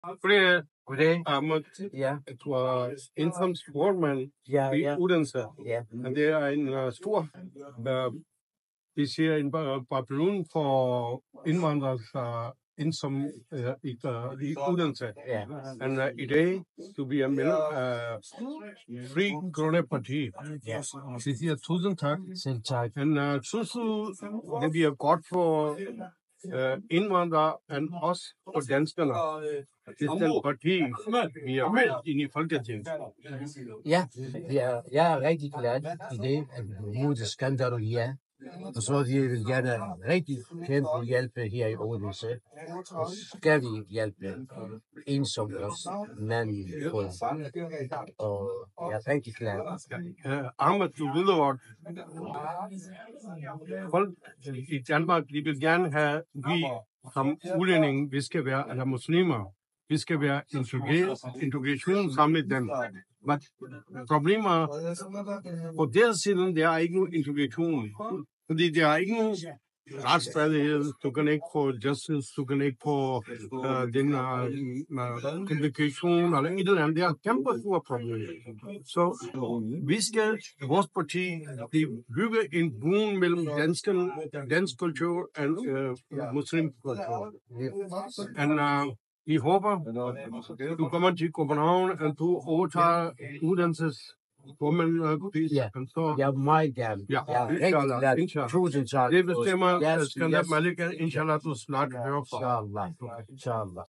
Goddag. Goddag. Ahmed. Ja, Du er indkomstformand ja, i ja, Odense. ja. Og det er en stor, vi siger en babylon for indvandrere ind som i Odense. Ja. And i dag, du bliver medlem af Fri Grønne Parti. Ja. Så siger tusind tak. Selv tak. Men synes du, det bliver godt for indvandrere, og også for danskerne? Det er den parti, vi er med ind i Folketinget. Ja, jeg er rigtig glad i det, at nu det skandal, ja. Og så vil gerne rigtig kæmpe hjælpe her i Odense. Og skal vi hjælpe ensomme os, mænd og jeg er rigtig glad. Ahmed, du ved godt, folk i Danmark, de vil gerne have, vi som udlændinge, vi skal være, eller muslimer, vi skal være integration sammen med dem. Men problemer på deres side, der er ikke nogen integration. Fordi der er ikke nogen retsfærdighed, du kan ikke få justice, du kan ikke få den kommunikation, eller et eller andet. Det er kæmpe store problemer. Så vi skal, vores parti, bygge en bro mellem dansk kultur og muslim kultur. Og vi håber, du kommer til København, og du overtager uddannelses. Ja, jeg er meget gerne. Ja, Jeg er rigtig glad. Tusind tak. Det bestemmer, Skandal Malik, inshallah, du snart hører fra. Inshallah.